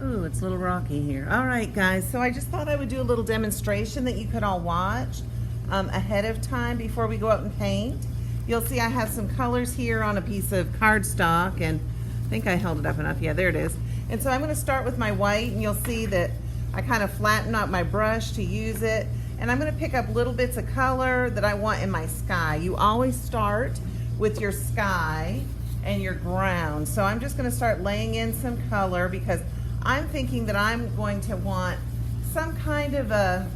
Ooh, it's a little rocky here. All right, guys, so I just thought I would do a little demonstration that you could all watch ahead of time before we go out and paint. You'll see I have some colors here on a piece of cardstock, and I think I held it up enough. Yeah, there it is. And so I'm going to start with my white, and you'll see that I kind of flatten out my brush to use it. And I'm going to pick up little bits of color that I want in my sky. You always start with your sky and your ground. So I'm just going to start laying in some color because I'm thinking that I'm going to want some kind of a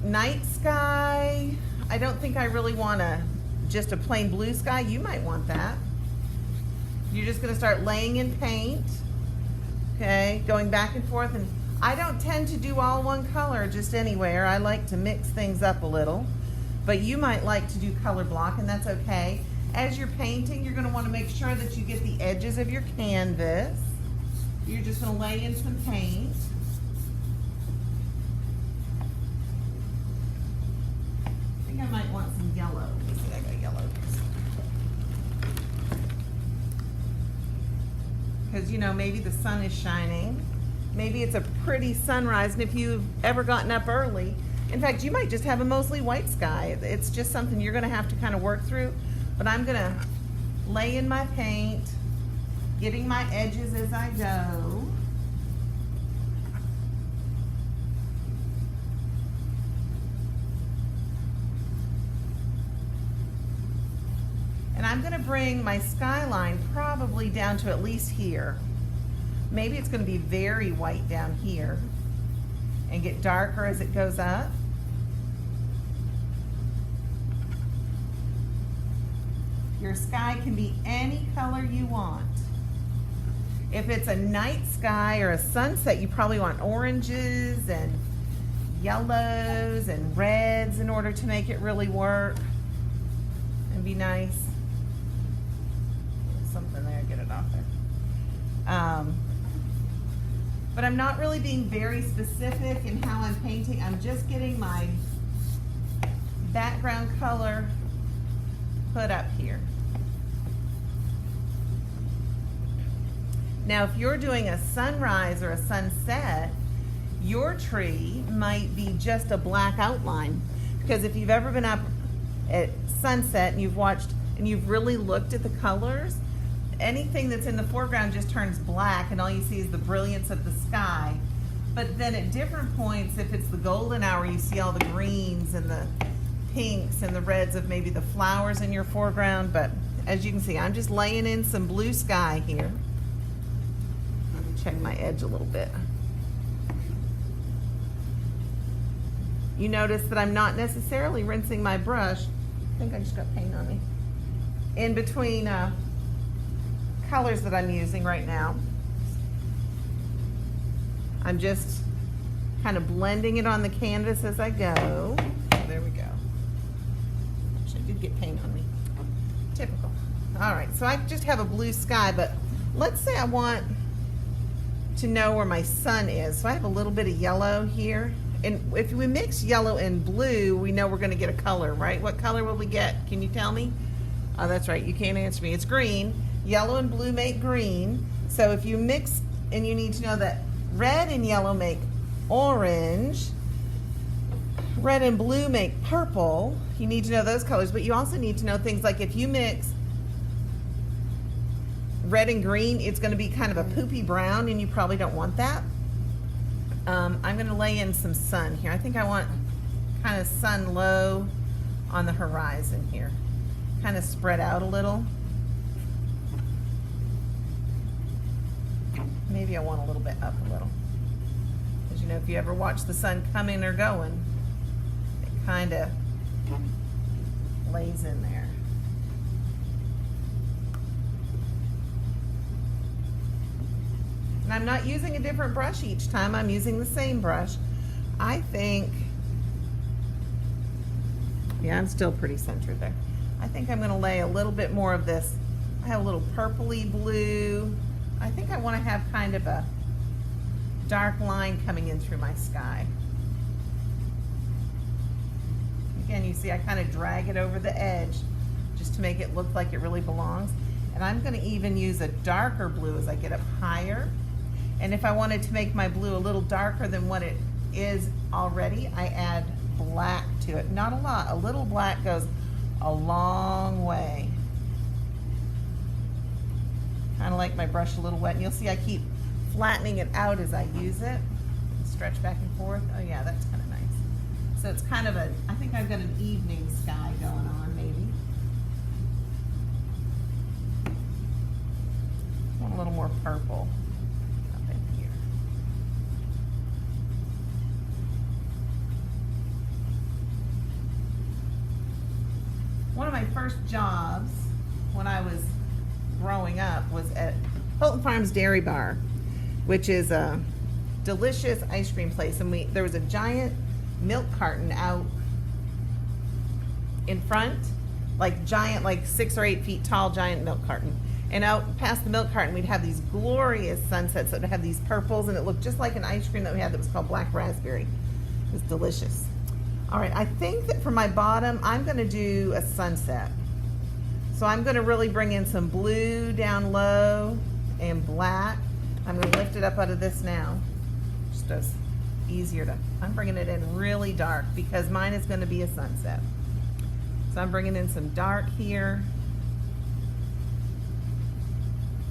night sky. I don't think I really want just a plain blue sky. You might want that. You're just going to start laying in paint, okay, going back and forth. And I don't tend to do all one color just anywhere. I like to mix things up a little, but you might like to do color block, and that's okay. As you're painting, you're going to want to make sure that you get the edges of your canvas. You're just going to lay in some paint. I think I might want some yellow. Let me see, I got yellow. Because, you know, maybe the sun is shining. Maybe it's a pretty sunrise, and if you've ever gotten up early, in fact, you might just have a mostly white sky. It's just something you're going to have to kind of work through. But I'm going to lay in my paint, getting my edges as I go. And I'm going to bring my skyline probably down to at least here. Maybe it's going to be very white down here and get darker as it goes up. Your sky can be any color you want. If it's a night sky or a sunset, you probably want oranges and yellows and reds in order to make it really work and be nice. Something there, get it off there. But I'm not really being very specific in how I'm painting. I'm just getting my background color put up here. Now, if you're doing a sunrise or a sunset, your tree might be just a black outline. Because if you've ever been up at sunset and you've watched and you've really looked at the colors, anything that's in the foreground just turns black and all you see is the brilliance of the sky. But then at different points, if it's the golden hour, you see all the greens and the pinks and the reds of maybe the flowers in your foreground. But as you can see, I'm just laying in some blue sky here. Let me check my edge a little bit. You notice that I'm not necessarily rinsing my brush. I think I just got paint on me. In between colors that I'm using right now. I'm just kind of blending it on the canvas as I go. There we go. Actually, I did get paint on me. Typical. All right, so I just have a blue sky, but let's say I want to know where my sun is. So I have a little bit of yellow here. And if we mix yellow and blue, we know we're going to get a color, right? What color will we get? Can you tell me? Oh, that's right. You can't answer me. It's green. Yellow and blue make green. So if you mix, and you need to know that red and yellow make orange, red and blue make purple. You need to know those colors, but you also need to know things like if you mix red and green, it's going to be kind of a poopy brown, and you probably don't want that. I'm going to lay in some sun here. I think I want kind of sun low on the horizon here. Kind of spread out a little. Maybe I want a little bit up a little. Because you know, if you ever watch the sun coming or going, it kind of lays in there. And I'm not using a different brush each time. I'm using the same brush. I think, yeah, I'm still pretty centered there. I think I'm going to lay a little bit more of this. I have a little purpley blue. I think I want to have kind of a dark line coming in through my sky. Again, you see I kind of drag it over the edge just to make it look like it really belongs. And I'm gonna even use a darker blue as I get up higher. And if I wanted to make my blue a little darker than what it is already, I add black to it. Not a lot, a little black goes a long way. Kind of like my brush a little wet, and you'll see I keep flattening it out as I use it. Stretch back and forth. Oh yeah, that's kind of nice. So it's kind of a, I think I've got an evening sky going on maybe. I want a little more purple up in here. One of my first jobs when I was growing up was at Hilton Farms Dairy Bar, which is a delicious ice cream place. And there was a giant milk carton out in front, like giant, like 6 or 8 feet tall giant milk carton. And out past the milk carton, we'd have these glorious sunsets that would have these purples, and it looked just like an ice cream that we had that was called Black Raspberry. It was delicious. All right, I think that for my bottom, I'm gonna do a sunset. So I'm gonna really bring in some blue down low and black. I'm gonna lift it up out of this now. Just as easier to, I'm bringing it in really dark because mine is gonna be a sunset. So I'm bringing in some dark here.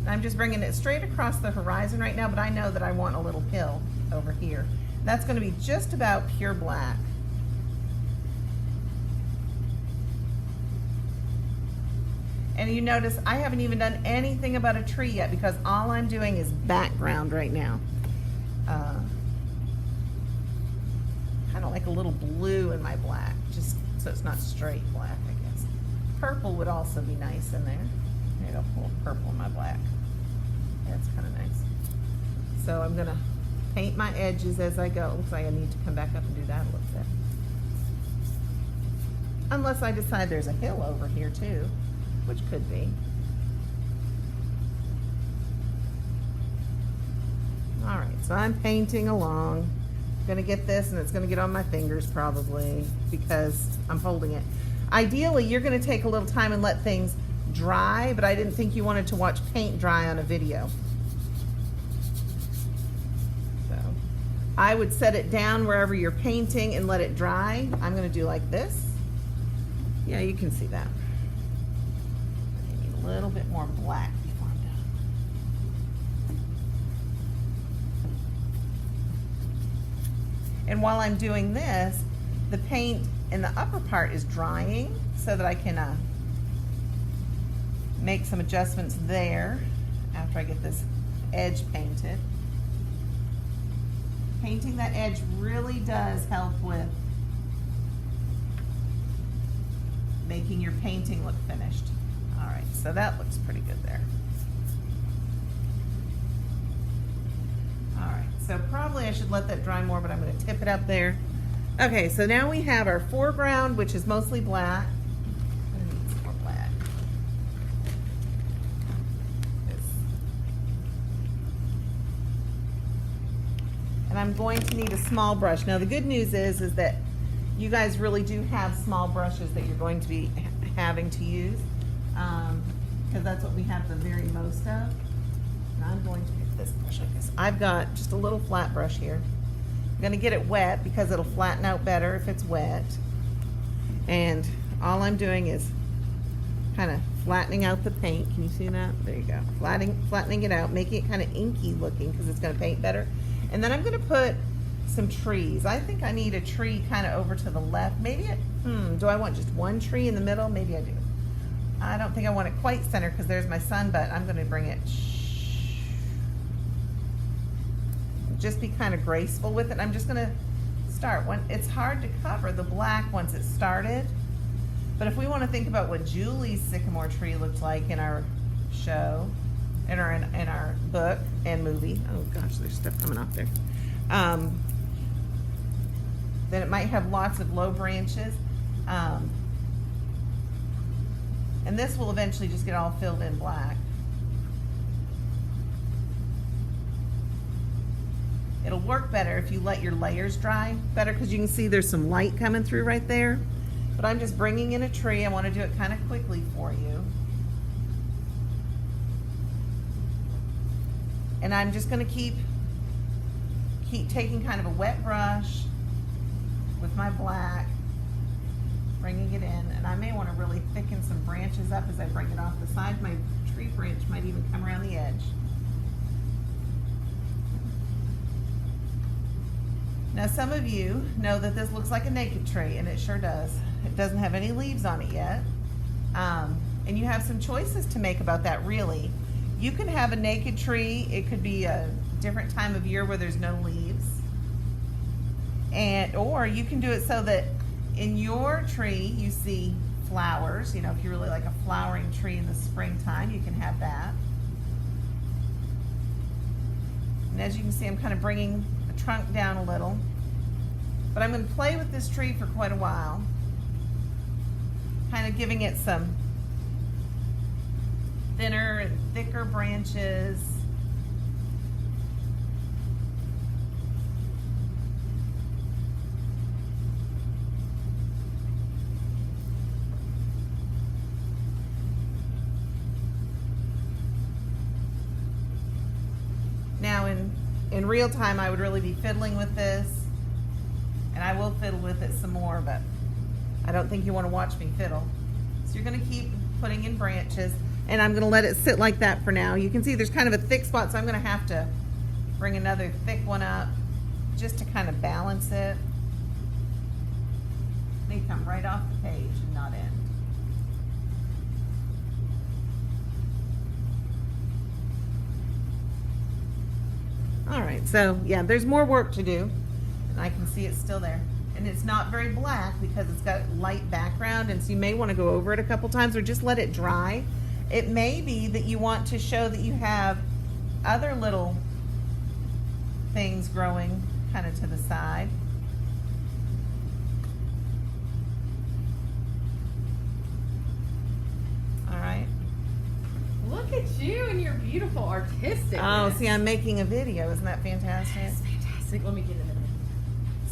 I'm just bringing it straight across the horizon right now, but I know that I want a little hill over here. That's gonna be just about pure black. And you notice I haven't even done anything about a tree yet because all I'm doing is background right now. Kind of like a little blue in my black, just so it's not straight black, I guess. Purple would also be nice in there. Maybe I'll pull purple in my black. That's kind of nice. So I'm gonna paint my edges as I go. It looks like I need to come back up and do that a little bit. Unless I decide there's a hill over here too, which could be. All right, so I'm painting along. I'm gonna get this and it's gonna get on my fingers probably because I'm holding it. Ideally, you're gonna take a little time and let things dry, but I didn't think you wanted to watch paint dry on a video. So I would set it down wherever you're painting and let it dry. I'm gonna do like this. Yeah, you can see that. A little bit more black before I'm done. And while I'm doing this, the paint in the upper part is drying so that I can make some adjustments there after I get this edge painted. Painting that edge really does help with making your painting look finished. All right, so that looks pretty good there. All right, so probably I should let that dry more, but I'm gonna tip it up there. Okay, so now we have our foreground, which is mostly black. I'm gonna need some more black. And I'm going to need a small brush. Now the good news is that you guys really do have small brushes that you're going to be having to use. Because that's what we have the very most of. And I'm going to pick this brush like this. I've got just a little flat brush here. I'm gonna get it wet because it'll flatten out better if it's wet. And all I'm doing is kind of flattening out the paint. Can you see that? There you go. Flattening it out, making it kind of inky looking because it's gonna paint better. And then I'm gonna put some trees. I think I need a tree kind of over to the left. Maybe do I want just one tree in the middle? Maybe I do. I don't think I want it quite center because there's my sun, but I'm going to bring it, just be kind of graceful with it. I'm just going to start. It's hard to cover the black once it's started, but if we want to think about what Julie's sycamore tree looked like in our show, in our book and movie, oh gosh, there's stuff coming off there, then it might have lots of low branches. And this will eventually just get all filled in black. It'll work better if you let your layers dry better because you can see there's some light coming through right there. But I'm just bringing in a tree. I want to do it kind of quickly for you. And I'm just gonna keep taking kind of a wet brush with my black, bringing it in, and I may want to really thicken some branches up as I bring it off the side. My tree branch might even come around the edge. Now some of you know that this looks like a naked tree, and it sure does. It doesn't have any leaves on it yet. And you have some choices to make about that, really. You can have a naked tree. It could be a different time of year where there's no leaves. Or you can do it so that in your tree you see flowers. You know, if you really like a flowering tree in the springtime, you can have that. And as you can see, I'm kind of bringing the trunk down a little. But I'm going to play with this tree for quite a while, kind of giving it some thinner and thicker branches. Now in real time, I would really be fiddling with this, and I will fiddle with it some more, but I don't think you want to watch me fiddle. So you're going to keep putting in branches, and I'm going to let it sit like that for now. You can see there's kind of a thick spot, so I'm going to have to bring another thick one up just to kind of balance it. They come right off the page and not end. All right, so yeah, there's more work to do, and I can see it's still there. And it's not very black because it's got light background, and so you may want to go over it a couple times or just let it dry. It may be that you want to show that you have other little things growing kind of to the side. All right. Look at you and your beautiful artistic. Oh, see, I'm making a video. Isn't that fantastic? That's fantastic. Let me get in a minute.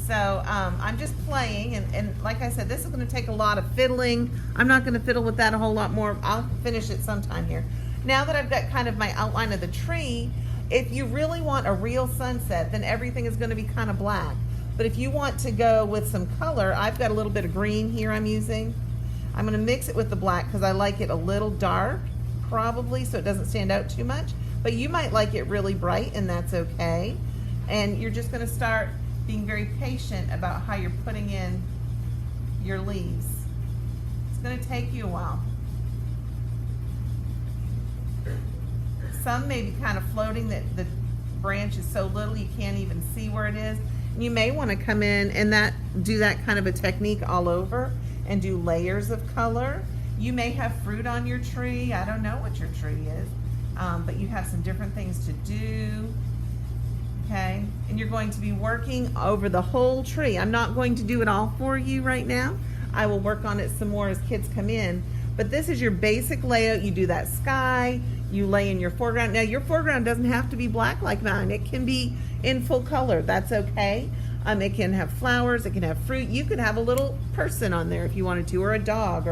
So I'm just playing, and like I said, this is going to take a lot of fiddling. I'm not going to fiddle with that a whole lot more. I'll finish it sometime here. Now that I've got kind of my outline of the tree, if you really want a real sunset, then everything is going to be kind of black. But if you want to go with some color, I've got a little bit of green here I'm using. I'm going to mix it with the black because I like it a little dark, probably, so it doesn't stand out too much. But you might like it really bright, and that's okay. And you're just going to start being very patient about how you're putting in your leaves. It's going to take you a while. Some may be kind of floating, that the branch is so little you can't even see where it is. You may want to come in and do that kind of a technique all over and do layers of color. You may have fruit on your tree. I don't know what your tree is, but you have some different things to do. Okay, and you're going to be working over the whole tree. I'm not going to do it all for you right now. I will work on it some more as kids come in. But this is your basic layout. You do that sky, you lay in your foreground. Now your foreground doesn't have to be black like mine. It can be in full color. That's okay. It can have flowers, it can have fruit. You could have a little person on there if you wanted to, or a dog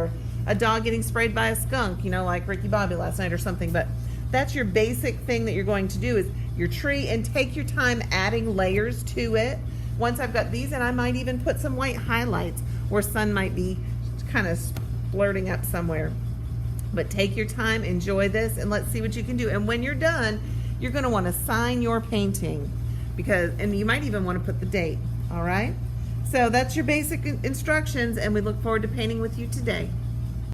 getting sprayed by a skunk, you know, like Ricky Bobby last night or something. But that's your basic thing that you're going to do, is your tree, and take your time adding layers to it. Once I've got these, and I might even put some white highlights where sun might be kind of splurting up somewhere. But take your time, enjoy this, and let's see what you can do. And when you're done, you're going to want to sign your painting, and you might even want to put the date. All right? So that's your basic instructions, and we look forward to painting with you today.